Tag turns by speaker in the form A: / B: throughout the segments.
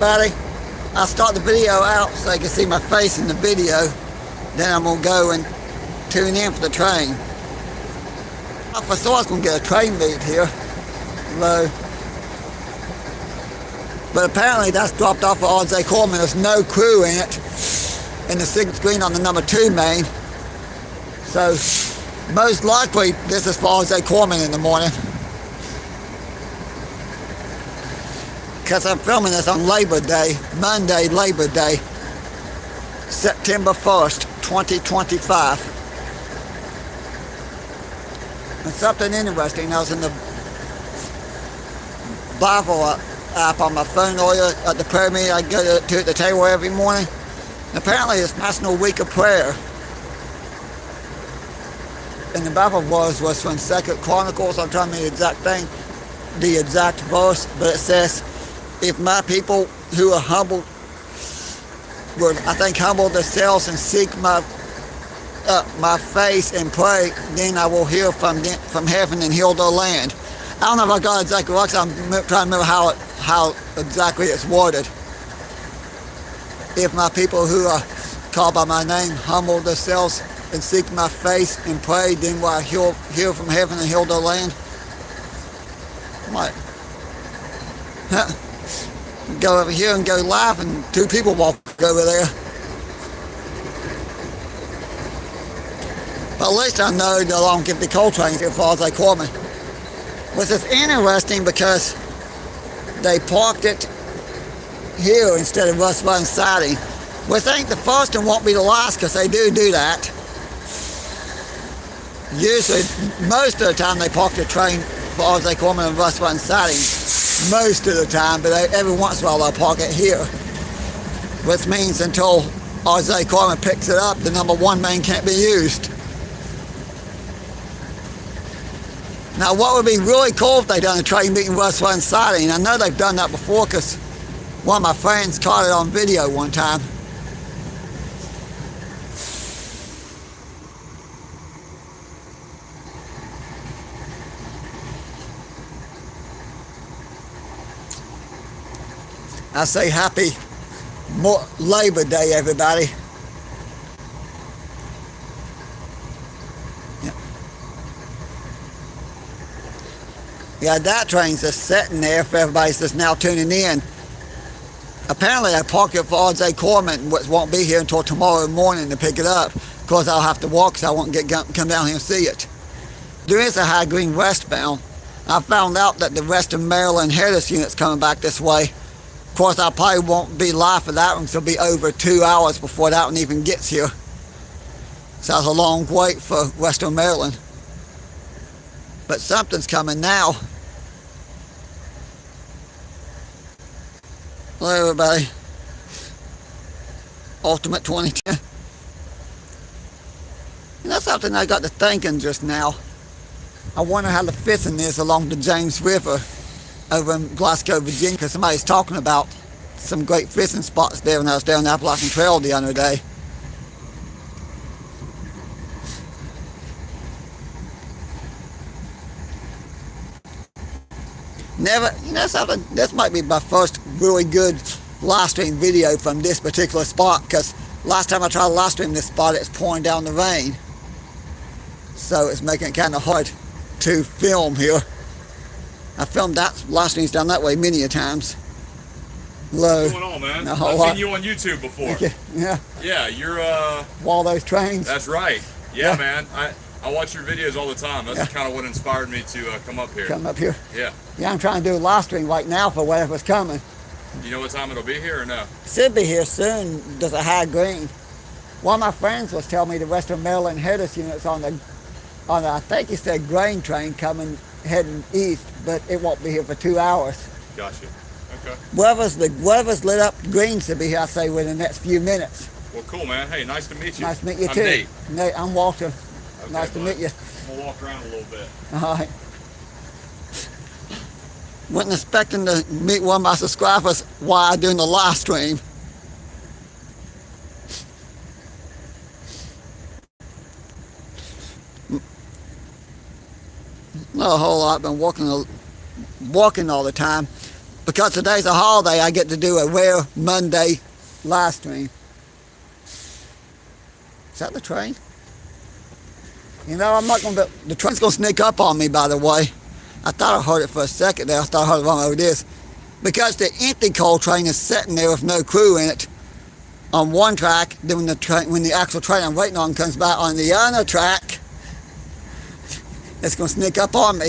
A: Buddy, I'll start the video out so you can see my face in the video. Then I'm gonna go and tune in for the train. I thought I was gonna get a train meet here. Low. But apparently that's dropped off for R.J. Coleman. There's no crew in it in the signal screen on the number 2 main. So most likely this is for R.J. Coleman in the morning. Because I'm filming this on Labor Day, Monday, Labor Day, September 1st, 2025. And something interesting, I was in the Bible app on my phone earlier at the prayer meeting I go to at the table every morning. And apparently it's National Week of Prayer. And the Bible verse was from 2 Chronicles. I'm trying to remember the exact thing, the exact verse, but it says, if my people who are humbled would, I think, humble themselves and seek my face and pray, then I will hear from heaven and heal their land. I don't know if I got it exactly right, I'm trying to remember how exactly it's worded. If my people who are called by my name humble themselves and seek my face and pray, then will I hear from heaven and heal their land. I might go over here and go live, and 2 people walk over there. But at least I know they'll all get the coal trains as far as they call me. Which is interesting because they parked it here instead of us running siding. Which ain't the first and won't be the last, because they do that. Usually, most of the time they park the train for R.J. Coleman and Russ Run siding. Most of the time, but every once in a while they'll park it here. Which means until R.J. Coleman picks it up, the number 1 main can't be used. Now what would be really cool if they done a train meeting Russ Run siding. I know they've done that before because one of my friends caught it on video one time. I say happy Labor Day, everybody. Yeah, that train's just sitting there for everybody's just now tuning in. Apparently I parked it for R.J. Coleman, which won't be here until tomorrow morning to pick it up. Of course I'll have to walk, so I won't come down here and see it. There is a High Green westbound. I found out that the Western Maryland Headers unit's coming back this way. Of course I probably won't be live for that one, so it'll be over 2 hours before that one even gets here. So that's a long wait for Western Maryland. But something's coming now. Hello everybody. Ultimate 2010. And that's something I got to thinking just now. I wonder how the fishing is along the James River over in Glasgow, Virginia, because somebody's talking about some great fishing spots there when I was down the Appalachian Trail the other day. Something, this might be my first really good live stream video from this particular spot, because last time I tried to live stream this spot, it's pouring down the rain. So it's making it kind of hard to film here. I filmed that live streams down that way many a times. Low.
B: What's going on, man? I've seen you on YouTube before.
A: Yeah.
B: Yeah, you're
A: Waldo's trains.
B: That's right. Yeah, man. I watch your videos all the time. That's kind of what inspired me to come up here.
A: Come up here.
B: Yeah.
A: Yeah, I'm trying to do a live stream right now for whatever's coming.
B: Do you know what time it'll be here or no?
A: Should be here soon. There's a High Green. One of my friends was telling me the Western Maryland Headers unit's on the I think he said grain train heading east, but it won't be here for 2 hours.
B: Gotcha. Okay.
A: Whoever's lit up green should be here, I say, within the next few minutes.
B: Well, cool, man. Hey, nice to meet you.
A: Nice to meet you
B: I'm
A: too.
B: Nate.
A: Nate, I'm Walter.
B: Okay,
A: Nice to meet you.
B: We'll walk around a little bit.
A: All right. Wasn't expecting to meet one of my subscribers while I'm doing the live stream. Not a whole lot. Been walking all the time. because today's a holiday, I get to do a rare Monday live stream. Is that the train? You know, I'm not going to... The train's going to sneak up on me, by the way. I thought I heard it for a second there. I thought I heard it wrong. Oh, it is. Because the empty coal train is sitting there with no crew in it on one track. Then when the actual train I'm waiting on comes back on the other track, it's going to sneak up on me.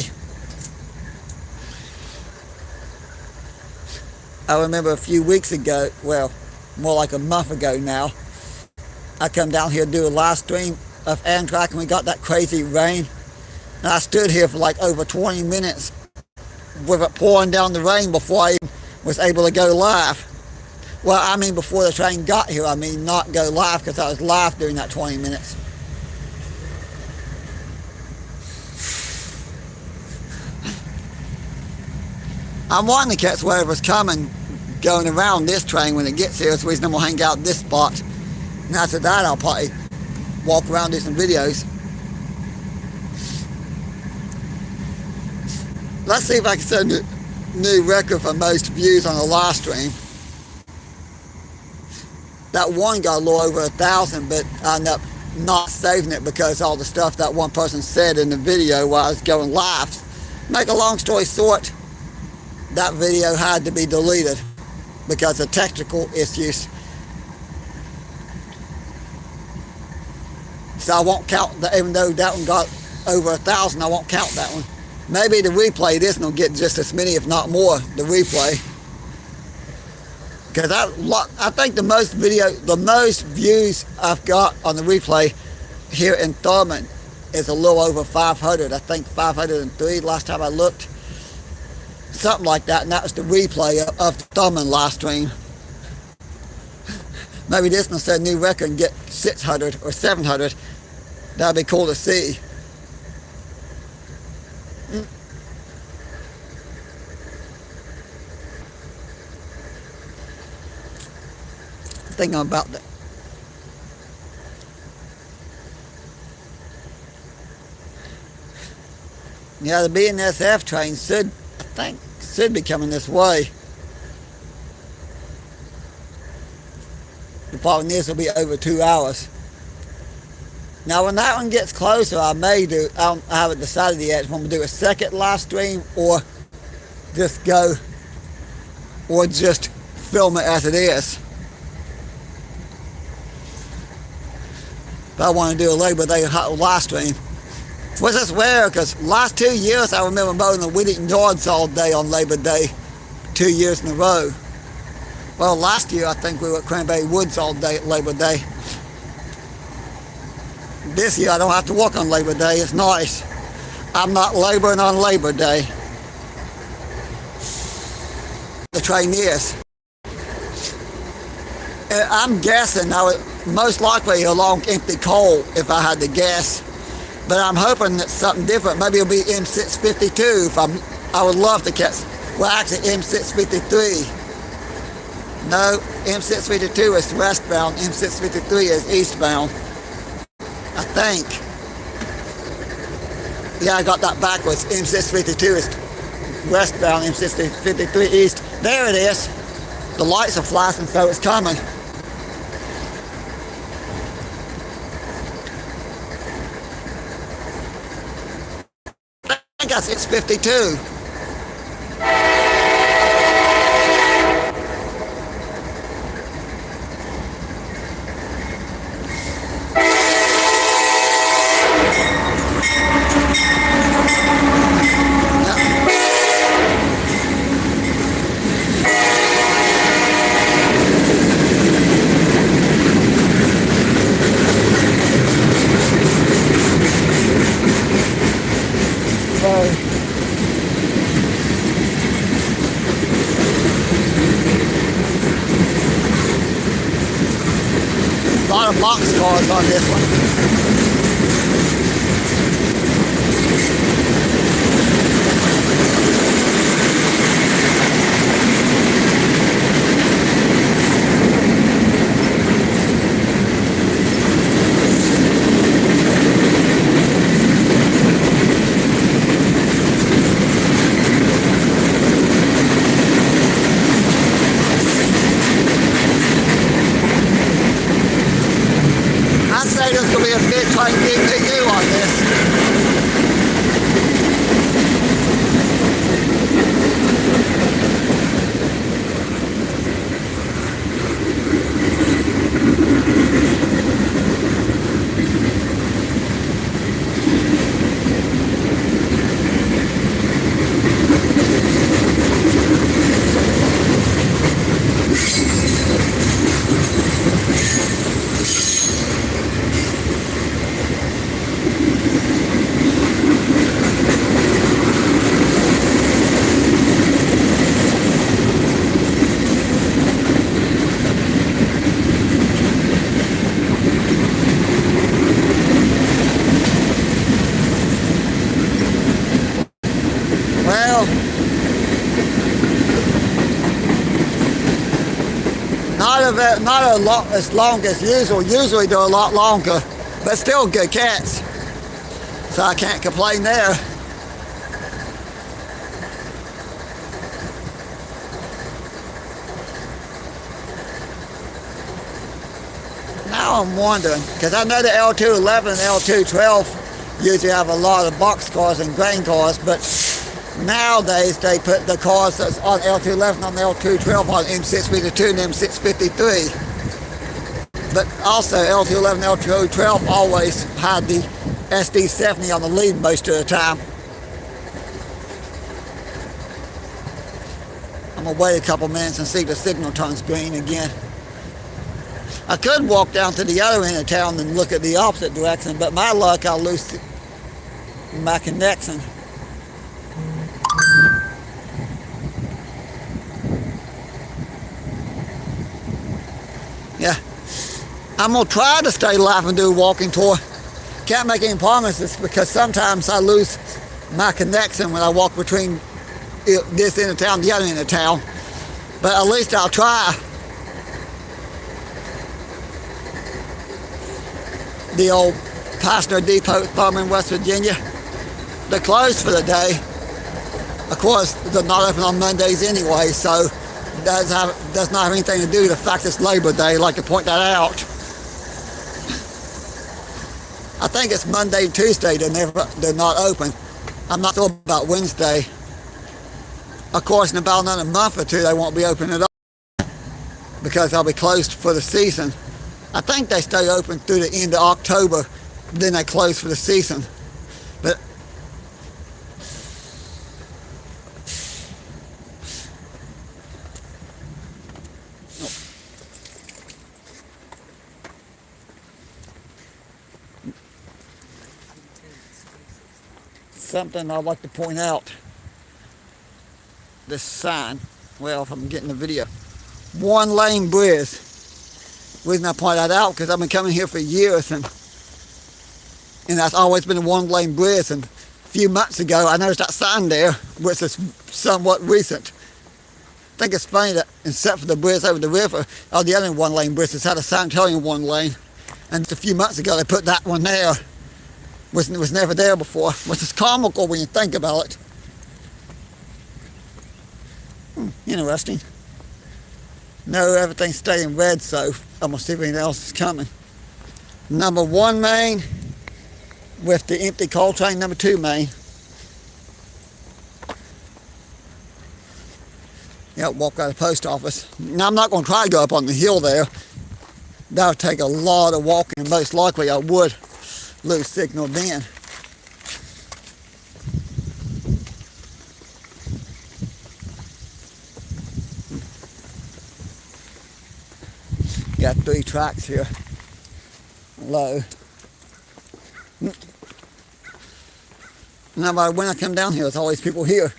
A: I remember a few weeks ago, well, more like a month ago now, I come down here to do a live stream of Amtrak and we got that crazy rain. And I stood here for like over 20 minutes with it pouring down the rain before I was able to go live. Well, I mean before the train got here, I mean not go live, because I was live during that 20 minutes. I'm wanting to catch whatever's coming going around this train when it gets here. That's the reason I'm going to hang out at this spot. And after that, I'll probably walk around, do some videos. Let's see if I can set a new record for most views on a live stream. That one got a little over 1,000, but I ended up not saving it because all the stuff that one person said in the video while I was going live. Make a long story short, that video had to be deleted because of technical issues. So I won't count that, even though that one got over 1,000, I won't count that one. Maybe the replay, this one will get just as many, if not more, the replay. Because I think the most views I've got on the replay here in Thurman is a little over 500. I think 503 last time I looked. Something like that, and that was the replay of the Thurman live stream. Maybe this one will set a new record and get 600 or 700. That'd be cool to see. Thinking about that. Yeah, the BNSF train should be coming this way. The problem is it'll be over 2 hours. Now when that one gets closer, I haven't decided yet if I'm going to do a second live stream or just film it as it is. But I want to do a Labor Day live stream. Which is rare, because last 2 years I remember mowing the Whittington yards all day on Labor Day, 2 years in a row. Well, last year I think we were at Cranberry Woods all day at Labor Day. This year I don't have to work on Labor Day. It's nice. I'm not laboring on Labor Day. The train is. I'm guessing I would most likely along empty coal if I had to guess. But I'm hoping that something different. Maybe it'll be M652 I would love to catch. Well, actually M653. No, M652 is westbound, M653 is eastbound. I think. Yeah, I got that backwards. M652 is westbound, M653 east. There it is. The lights are flashing, so it's coming. I think that's M652. A lot of boxcars on this one. train DPU on this. Well, not a lot as long as usual. Usually they're a lot longer, but still good cats. So I can't complain there. Now I'm wondering, because I know the L211 and L212 usually have a lot of box cars and grain cars, but nowadays they put the cars that's on L211 on the L212 on M652 and M653. But also L211 and L212 always had the SD70 on the lead most of the time. I'm gonna wait a couple minutes and see if the signal turns green again. I could walk down to the other end of town and look at the opposite direction, but my luck, I'll lose my connection. Yeah, I'm gonna try to stay alive and do a walking tour. Can't make any promises because sometimes I lose my connection when I walk between this end of town and the other end of town. But at least I'll try. The old Passenger Depot, Thurman, West Virginia. They're closed for the day. Of course, they're not open on Mondays anyway, so does not have anything to do with the fact it's Labor Day. I'd like to point that out. I think it's Monday and Tuesday they're not open. I'm not sure about Wednesday. Of course, in about another month or two, they won't be open at all because they'll be closed for the season. I think they stay open through the end of October, then they close for the season. But something I'd like to point out. This sign, well, if I'm getting the video, 1-lane bridge. The reason I point that out because I've been coming here for years and that's always been a 1-lane bridge, and a few months ago I noticed that sign there, which is somewhat recent. I think it's funny that except for the bridge over the river, all the other 1-lane bridges had a sign telling you 1 lane, and just a few months ago they put that one there, which was never there before, which is comical when you think about it. Interesting. No, everything's staying red, so I'm gonna see if anything else is coming. Number 1 main with the empty coal train, number 2 main. Yeah, walk out of the post office. Now I'm not gonna try to go up on the hill there. That would take a lot of walking, and most likely I would lose signal then. Got 3 tracks here. Low. Now, when I come down here, there's always people here.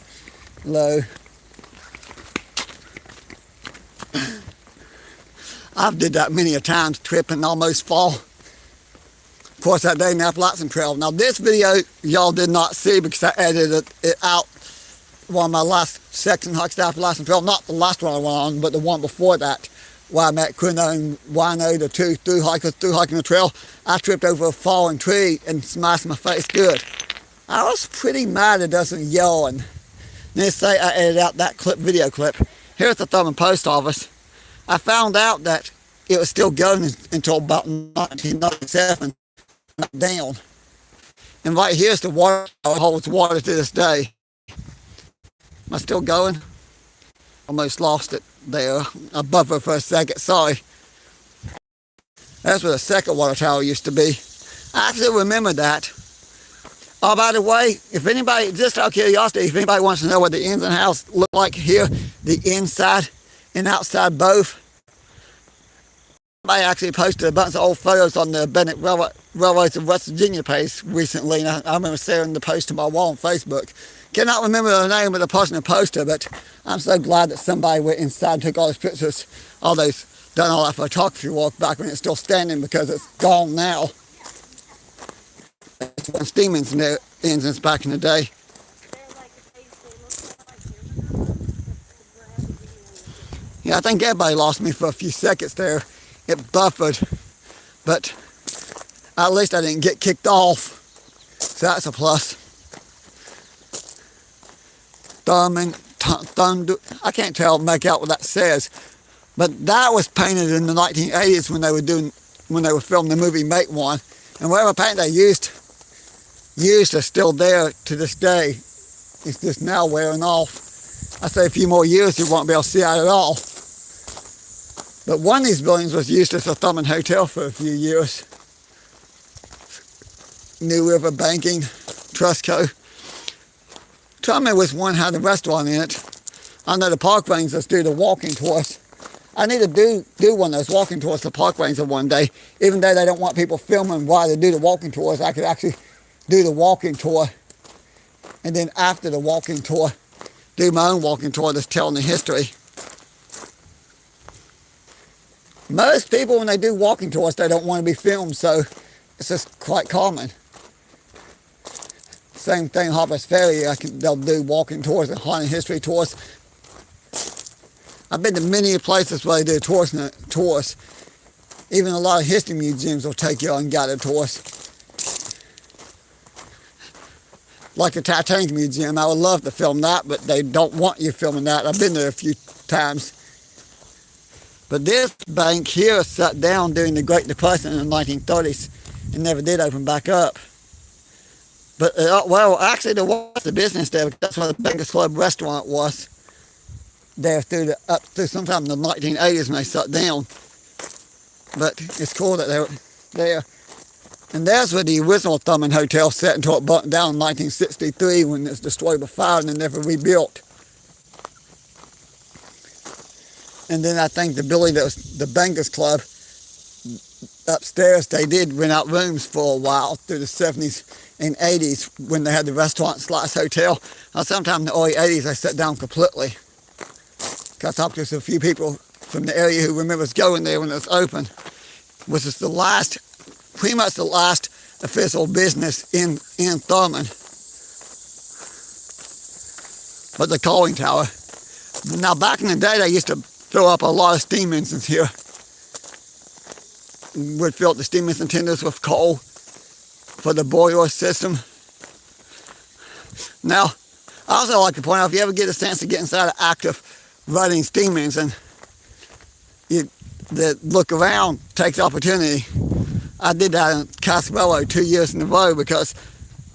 A: Low. I've did that many a times, trip and almost fall. Of course, that day in the Appalachian Trail. Now, this video y'all did not see because I edited it out. One of my last section hikes the Appalachian Trail, not the last one I went on, but the one before that, where I met Quino and Wino, the 2 through hikers through hiking the trail. I tripped over a fallen tree and smashed my face good. I was pretty mad it doesn't yell, and let's say I edited out that video clip. Here's the Thurman post office. I found out that it was still going until about 1997. down. And right here's the water tower, holds water to this day. Am I still going? Almost lost it there. I buffered for a second, sorry. That's where the second water tower used to be. I actually remember that. Oh, by the way, if anybody, just out of curiosity, if anybody wants to know what the ins and outs look like here, the inside and outside both, I actually posted a bunch of old photos on the Bennett Railroads of West Virginia page recently, and I remember sharing the post to my wall on Facebook. Cannot remember the name of the person who posted, but I'm so glad that somebody went inside and took all those pictures, done all that photography work back when it's still standing, because it's gone now. It's one steam engines back in the day. Yeah, I think everybody lost me for a few seconds there. It buffered, but at least I didn't get kicked off, so that's a plus. Thurman, Thunder, I can't make out what that says, but that was painted in the 1980s when they were filming the movie Make One, and whatever paint they used is still there to this day. It's just now wearing off. I say a few more years you won't be able to see it at all. But one of these buildings was used as a Thurmond hotel for a few years. New River Banking, Trustco. Thurman was one had a restaurant in it. I know the park rangers do the walking tours. I need to do one of those walking tours to park ranger one day. Even though they don't want people filming while they do the walking tours, I could actually do the walking tour, and then after the walking tour, do my own walking tour that's telling the history. Most people, when they do walking tours, they don't want to be filmed, so it's just quite common. Same thing, Harper's Ferry, they'll do walking tours and haunted history tours. I've been to many places where they do tours. Even a lot of history museums will take you on guided tours. Like the Titanic Museum, I would love to film that, but they don't want you filming that. I've been there a few times. But this bank here shut down during the Great Depression in the 1930s and never did open back up. But, well, actually there was a business there, because that's where the Bankers Club restaurant was. There up through sometime in the 1980s when they shut down. But it's cool that they're there. And there's where the original Thurman Hotel sat until it burnt down in 1963 when it was destroyed by fire and then never rebuilt. And then I think the building that was the Bankers Club upstairs, they did rent out rooms for a while through the 70s and 80s when they had the restaurant / hotel. Now sometime in the early 80s they shut down completely. I talked to a few people from the area who remembers going there when it was open. Which is pretty much the last official business in Thurman. But the coaling tower. Now back in the day they used to fill up a lot of steam engines here. Would fill up the steam engine tenders with coal for the boiler system. Now, I also like to point out, if you ever get a chance to get inside an active running steam engine, the look around takes opportunity. I did that in Cass Railroad 2 years in a row, because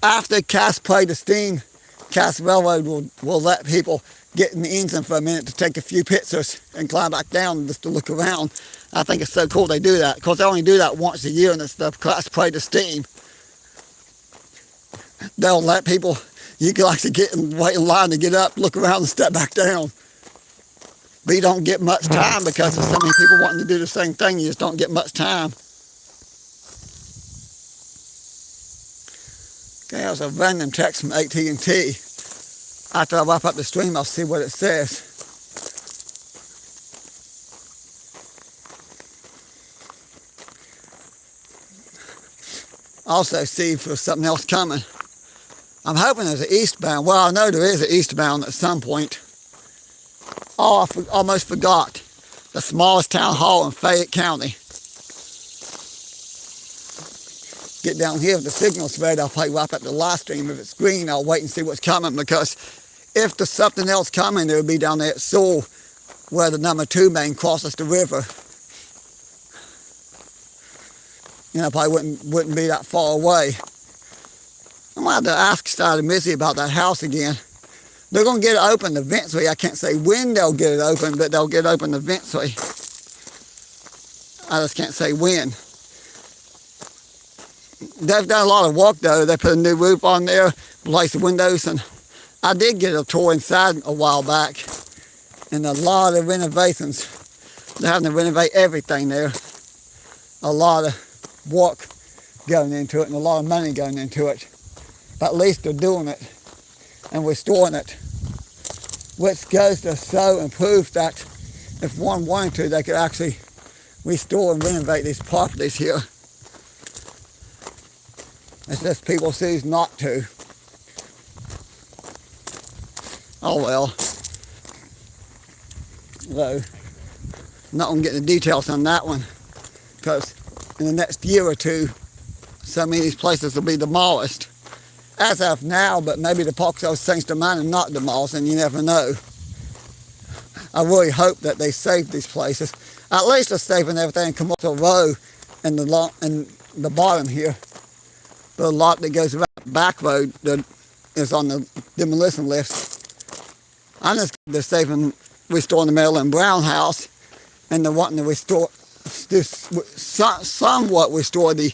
A: after Cass played the steam, Cass Railroad will let people get in the engine for a minute to take a few pictures and climb back down just to look around. I think it's so cool they do that. Of course, they only do that once a year, and it's the Cass played the steam. They'll let people, you can actually get and wait in line to get up, look around, and step back down. But you don't get much time because there's so many people wanting to do the same thing. You just don't get much time. Okay, that was a random text from AT&T. After I wrap up the stream, I'll see what it says. Also see if there's something else coming. I'm hoping there's an eastbound. Well, I know there is an eastbound at some point. Oh, I almost forgot. The smallest town hall in Fayette County. Get down here, if the signal's red, I'll probably wrap up the live stream. If it's green, I'll wait and see what's coming, because if there's something else coming, it'll be down there at Sewell, where the number 2 main crosses the river. You know, probably wouldn't be that far away. I'm going to have to ask Side and Missy about that house again. They're going to get it open eventually. I can't say when they'll get it open, but they'll get it open eventually. I just can't say when. They've done a lot of work though. They put a new roof on there, replaced the windows, and I did get a tour inside a while back. And a lot of renovations. They're having to renovate everything there. A lot of work going into it and a lot of money going into it. But at least they're doing it and restoring it. Which goes to show and prove that if one wanted to, they could actually restore and renovate these properties here. It's just people choose not to. Oh well. So, not going to get the details on that one, because in the next year or two, so many of these places will be demolished. As of now, but maybe the Park Service changed their mind and not demolish, and you never know. I really hope that they save these places. At least they're saving everything in Commercial Row and the bottom here. The lot that goes around the back road that is on the demolition list. I'm just they're saving, restoring the Maryland Brown house, and they're wanting to restore this, somewhat restore the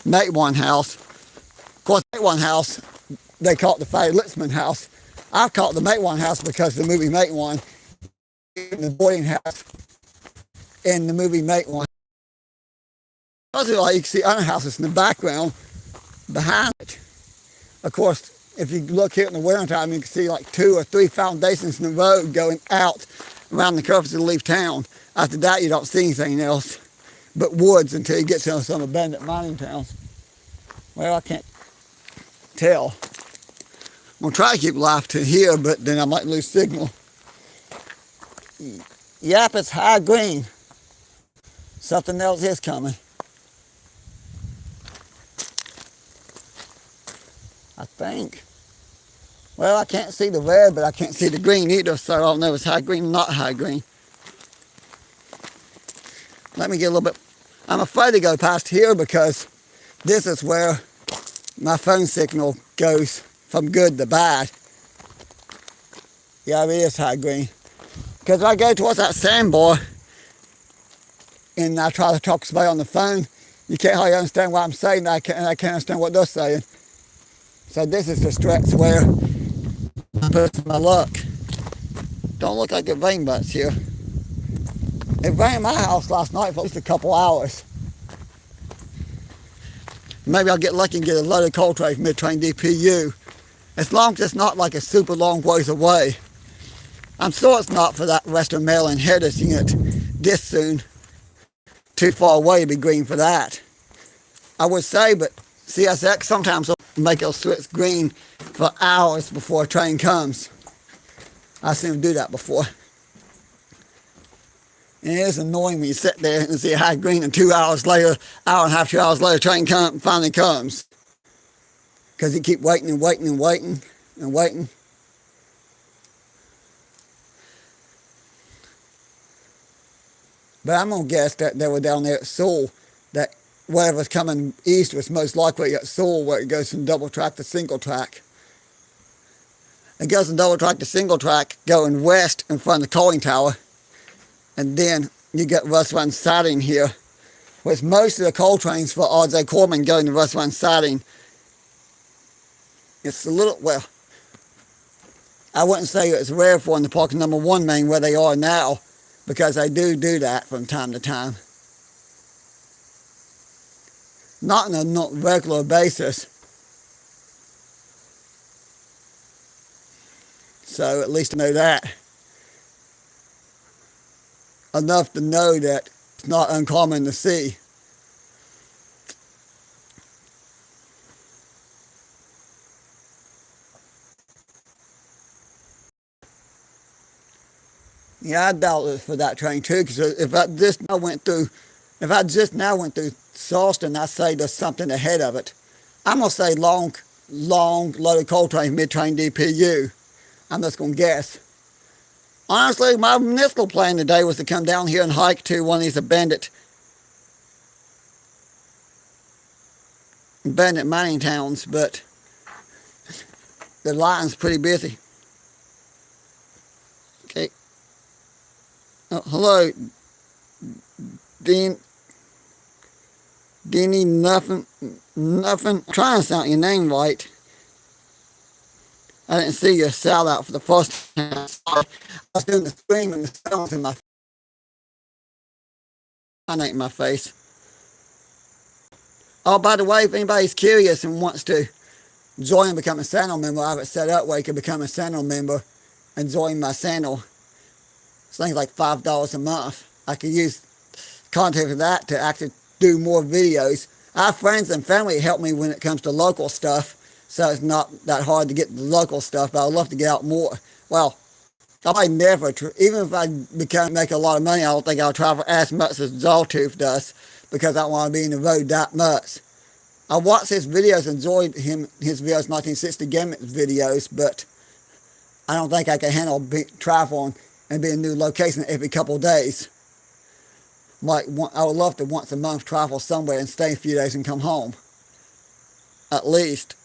A: Mate One house. Of course, the Mate One house, they call it the Fatty Litzman house. I call it the Mate One house because the movie Mate One, the boarding house in the movie Mate One. Also, like you can see other houses in the background behind it. Of course, if you look here in the wintertime, you can see like 2 or 3 foundations in the road going out around the curves to leave town. After that, you don't see anything else but woods until you get to some abandoned mining towns. Well, I can't tell. I'm going to try to keep live to here, but then I might lose signal. Yep, it's high green. Something else is coming. I think. Well, I can't see the red, but I can't see the green either, so I don't know if it's high green or not high green. Let me get a little bit. I'm afraid to go past here because this is where my phone signal goes from good to bad. Yeah, it is high green. Because if I go towards that sandbar and I try to talk to somebody on the phone, you can't hardly understand what I'm saying, and I can't understand what they're saying. So this is the stretch where I'm putting my luck. Don't look like it rained much here. It rained in my house last night for at least a couple hours. Maybe I'll get lucky and get a loaded coal tray from mid-train DPU. As long as it's not like a super long ways away. I'm sure it's not for that Western Maryland Heritage unit this soon. Too far away to be green for that. I would say, but CSX sometimes will make it switch green for hours before a train comes. I've seen them do that before. And it is annoying when you sit there and see a high green and 2 hours later, hour and a half, 2 hours later, train finally comes. Because you keep waiting and waiting and waiting and waiting. But I'm going to guess that they were down there at Sewell, that whatever's coming east was most likely at Sewell, where it goes from double track to single track. It goes from double track to single track, going west in front of the coaling tower. And then you get Russ Run siding here, which most of the coal trains for R.J. Corman go into Russ Run siding. It's a little, well, I wouldn't say it's rare for in the Park Number 1 main where they are now, because they do that from time to time. Not on a regular basis. So at least I know that. Enough to know that it's not uncommon to see. Yeah, I doubt it for that train too, because if I just now went through Charleston, I say there's something ahead of it. I'm gonna say long loaded coal train, mid-train DPU. I'm just gonna guess. Honestly, my municipal plan today was to come down here and hike to one of these abandoned abandoned mining towns, but the line's pretty busy. Okay. Oh, hello, Dean. Denny, nothing. I'm trying to sound your name right. I didn't see your shout out for the first time. Sorry. I was doing the scream and the sounds in my face. Oh, by the way, if anybody's curious and wants to join and become a channel member, I have it set up where you can become a channel member and join my channel. It's things like $5 a month. I could use content for that to actually do more videos. I have friends and family help me when it comes to local stuff, so it's not that hard to get the local stuff, but I'd love to get out more. Well, I might never, even if I make a lot of money, I don't think I'll travel as much as Zawtooth does, because I don't want to be in the road that much. I watched his videos, enjoyed his videos, 1960 Gimmicks videos, but I don't think I can handle traveling and be in a new location every couple of days. I would love to once a month travel somewhere and stay a few days and come home. At least.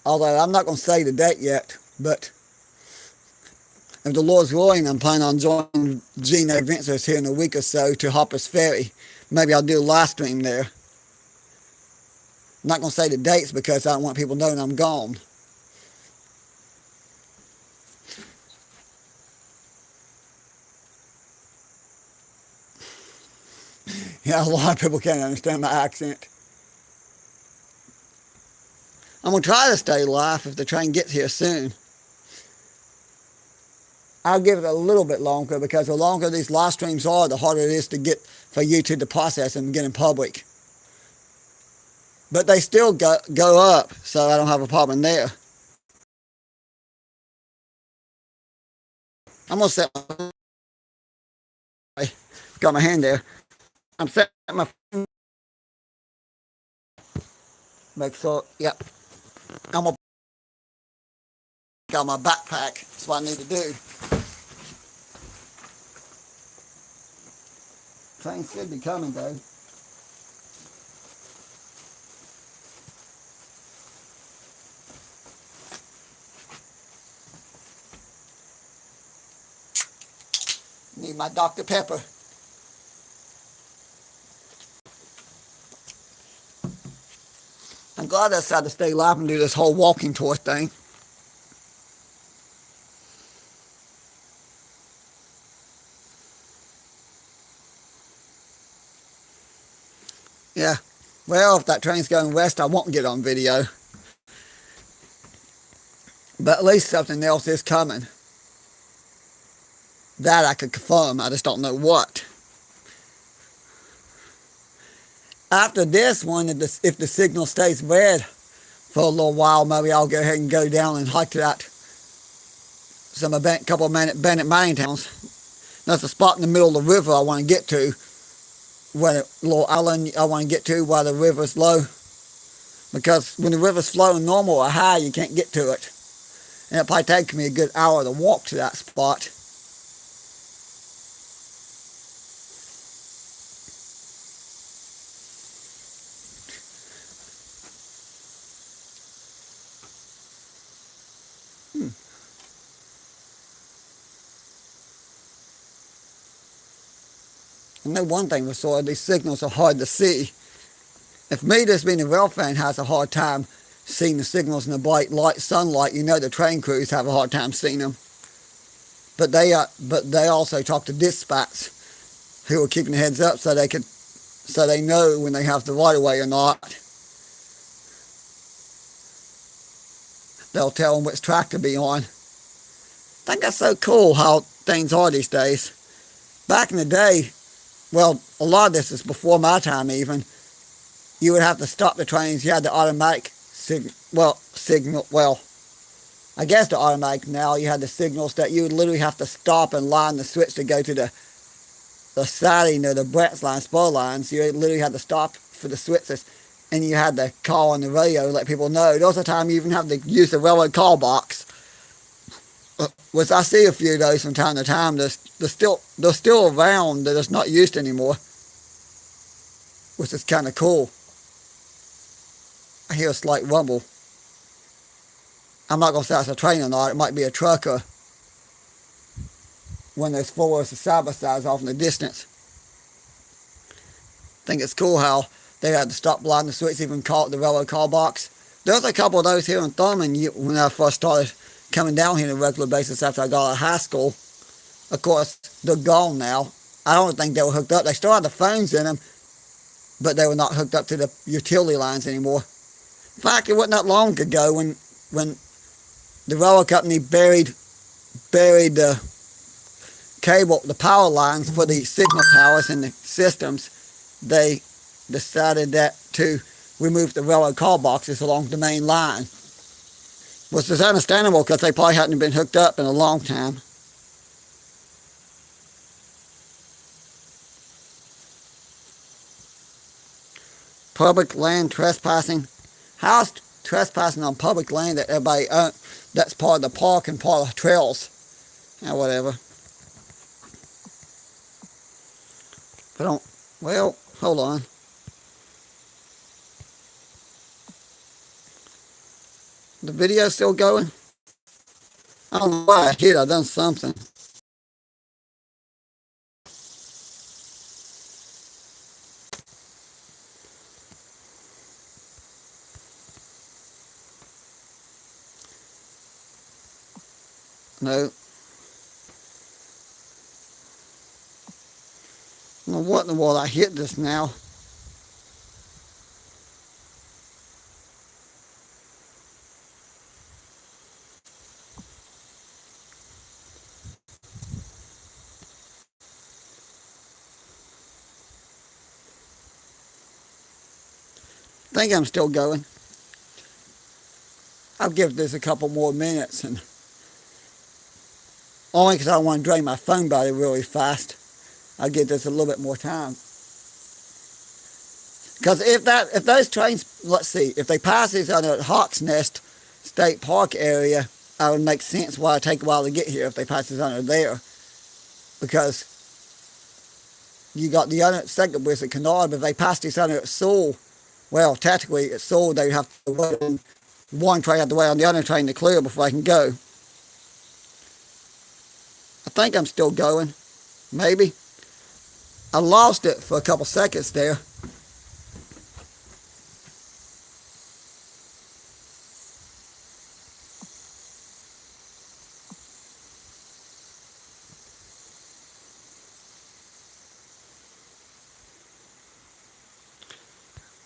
A: Although I'm not going to say the date yet, but if the Lord's willing, I'm planning on joining Gino Adventures here in a week or so to Harper's Ferry. Maybe I'll do a live stream there. I'm not going to say the dates because I don't want people knowing I'm gone. Yeah, a lot of people can't understand my accent. I'm going to try to stay live if the train gets here soon. I'll give it a little bit longer because the longer these live streams are, the harder it is to get for YouTube to process and get in public. But they still go up, so I don't have a problem there. I'm going to set my... Got my hand there. I'm setting my... Make sure, yep. I'm going to got my backpack. That's what I need to do. Train should be coming though. Need my Dr. Pepper. I'm glad I decided to stay live and do this whole walking tour thing. Yeah, well, if that train's going west, I won't get on video. But at least something else is coming. That I could confirm, I just don't know what. After this one, if the signal stays red for a little while, maybe I'll go ahead and go down and hike to that couple of abandoned mining towns. That's a spot in the middle of the river I want to get to. Where a little island I want to get to while the river's low. Because when the river's flowing normal or high, you can't get to it. And it probably takes me a good hour to walk to that spot. I know one thing for sure, these signals are hard to see. If me, just being a rail fan, has a hard time seeing the signals in the bright light sunlight, you know the train crews have a hard time seeing them. But they also talk to dispatch, who are keeping the heads up so they know when they have the right of way or not. They'll tell them which track to be on. I think that's so cool how things are these days. Back in the day, well, a lot of this is before my time even, you would have to stop the trains. You had the automatic signal, well, I guess the automatic now, you had the signals that you would literally have to stop and line the switch to go to the siding or the Brett's line, spur lines. You literally had to stop for the switches, and you had to call on the radio to let people know. There was a time you even have to use the railroad call box, which I see a few of those from time to time. They're still around, they're just not used anymore. which is kind of cool. I hear a slight rumble. I'm not going to say it's a train or not. It might be a truck or one of those four side by sides off in the distance. I think it's cool how they had to stop blocking the switch, even call it the railroad call box. There's a couple of those here in Thurman when I first started coming down here on a regular basis after I got out of high school. Of course, they're gone now. I don't think they were hooked up. They still had the phones in them, but they were not hooked up to the utility lines anymore. In fact, it wasn't that long ago when the railroad company buried the cable, the power lines for the signal towers and the systems. They decided that to remove the railroad call boxes along the main line, which is understandable because they probably hadn't been hooked up in a long time. Public land trespassing. How's trespassing on public land that everybody owns? That's part of the park and part of the trails. Or whatever. Well, hold on. The video's still going? I don't know why I hit. I done something. No. I don't know what in the world I hit this now. I think I'm still going. I'll give this a couple more minutes, and only because I don't want to drain my phone battery really fast. I'll give this a little bit more time. Because if those trains, let's see, if they pass these under Hawk's Nest State Park area, I would make sense why it take a while to get here if they pass this under there. Because you got the other second bridge at Canard, but if they pass this under at Sewell, well, tactically at Sewell they have to wait on one train, have to wait on the other train to clear before they can go. I think I'm still going, maybe. I lost it for a couple seconds there.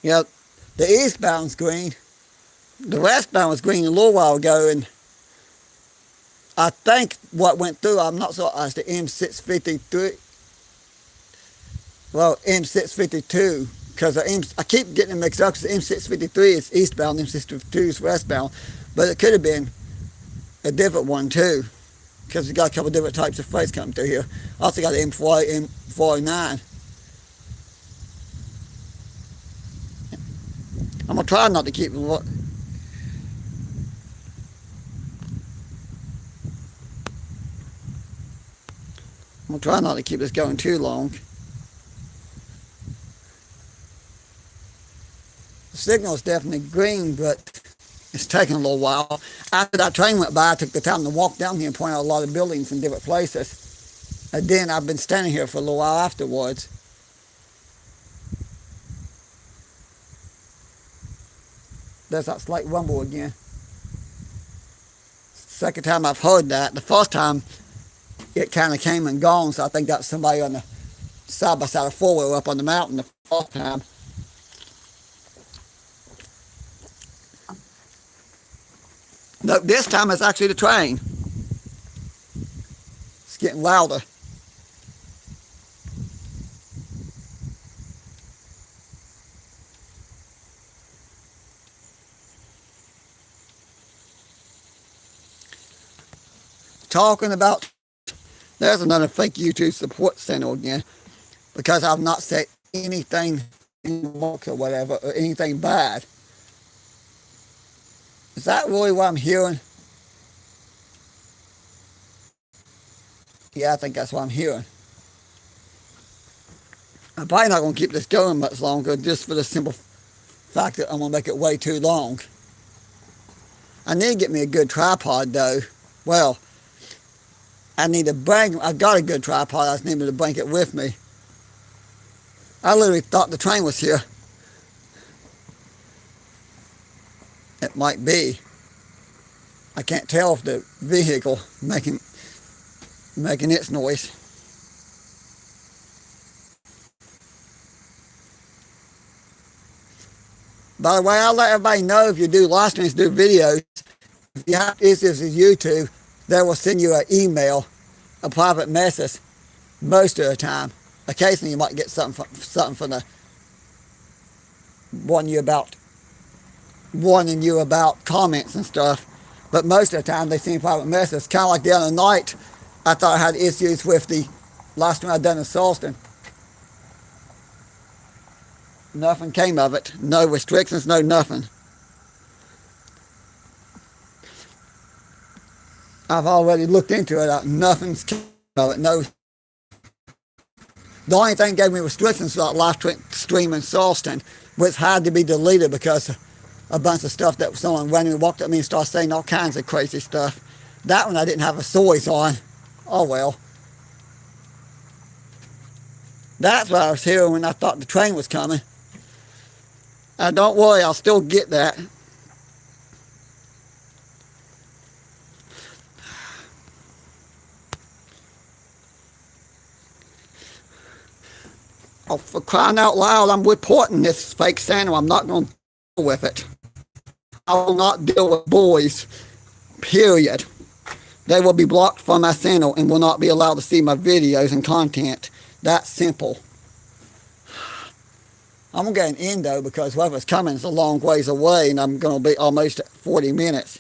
A: Yeah, the eastbound's green. The westbound was green a little while ago, and I think what went through, I'm not sure, as the M653. Well, M652, because I keep getting them mixed up because the M653 is eastbound, M652 is westbound, but it could have been a different one too, because we got a couple different types of freights coming through here. Also got the M4, M409. I'm going to try not to keep... I'm going to try not to keep this going too long. The signal is definitely green, but it's taking a little while. After that train went by, I took the time to walk down here and point out a lot of buildings in different places. And then I've been standing here for a little while afterwards. There's that slight rumble again. Second time I've heard that. The first time it kind of came and gone, so I think that's somebody on the side by side of four-wheeler up on the mountain the first time. No, this time it's actually the train. It's getting louder. Talking about, there's another fake YouTube support center again, because I've not said anything in the book or whatever, or anything bad. Is that really what I'm hearing? Yeah, I think that's what I'm hearing. I'm probably not going to keep this going much longer just for the simple fact that I'm going to make it way too long. I need to get me a good tripod though. Well, I got a good tripod, I just needed to bring it with me. I literally thought the train was here. It might be. I can't tell if the vehicle making its noise. By the way, I'll let everybody know if you do live streams, do videos, if you have issues with YouTube, they will send you an email, a private message, most of the time. Occasionally you might get something from the warning you about comments and stuff. But most of the time they send private messages. Kind of like the other night, I thought I had issues with the last one I'd done in Salston. Nothing came of it. No restrictions, no nothing. I've already looked into it. Nothing's came of it. No. The only thing that gave me restrictions was that live stream in Salston, which had to be deleted because a bunch of stuff that someone randomly walked at me and started saying all kinds of crazy stuff. That one I didn't have a source on. Oh well. That's what I was hearing when I thought the train was coming. Don't worry, I'll still get that. Oh, for crying out loud, I'm reporting this fake Santa. I'm not going to deal with it. I will not deal with boys, period. They will be blocked from my channel and will not be allowed to see my videos and content. That's simple. I'm going to get an end though because whoever's coming is a long ways away and I'm going to be almost at 40 minutes.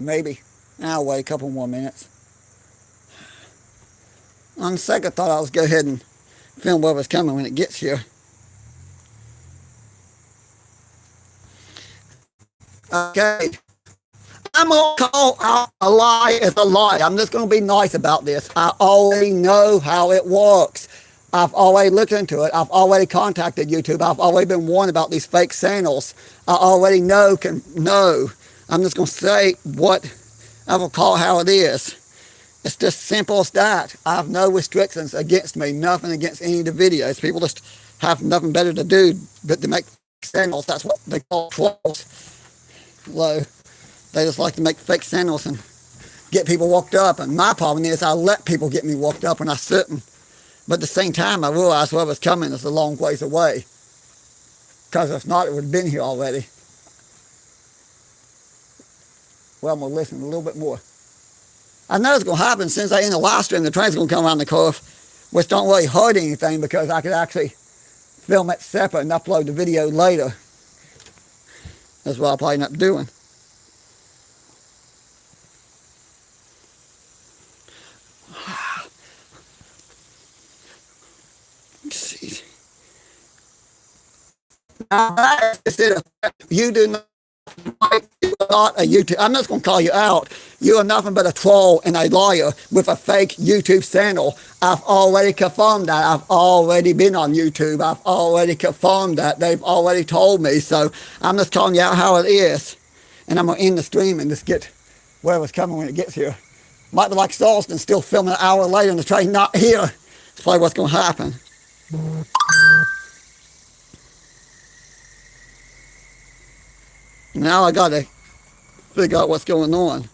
A: Maybe. I'll wait a couple more minutes. On second thought, I'll just go ahead and film whoever's coming when it gets here. Okay. I'm going to call out a lie as a lie. I'm just going to be nice about this. I already know how it works. I've already looked into it. I've already contacted YouTube. I've already been warned about these fake channels. I already know. I'm just going to say what I will call how it is. It's just simple as that. I have no restrictions against me, nothing against any of the videos. People just have nothing better to do but to make channels. That's what they call trolls. Low. They just like to make fake channels and get people walked up. And my problem is I let people get me walked up when I shouldn't. But at the same time, I realize whoever's coming is a long ways away. Because if not, it would have been here already. Well, I'm going to listen a little bit more. I know it's going to happen since I end the live stream. The train's going to come around the curve, which don't really hurt anything because I could actually film it separate and upload the video later. That's what I'll probably end up doing. Let's see. Now, you do not. Not a YouTube. I'm just going to call you out. You are nothing but a troll and a liar with a fake YouTube channel. I've already confirmed that. I've already been on YouTube. I've already confirmed that. They've already told me. So I'm just calling you out how it is. And I'm going to end the stream and just get whatever's coming when it gets here. Might be like Salston still filming an hour later and the train not here. That's probably what's going to happen. Now I got to figure out what's going on.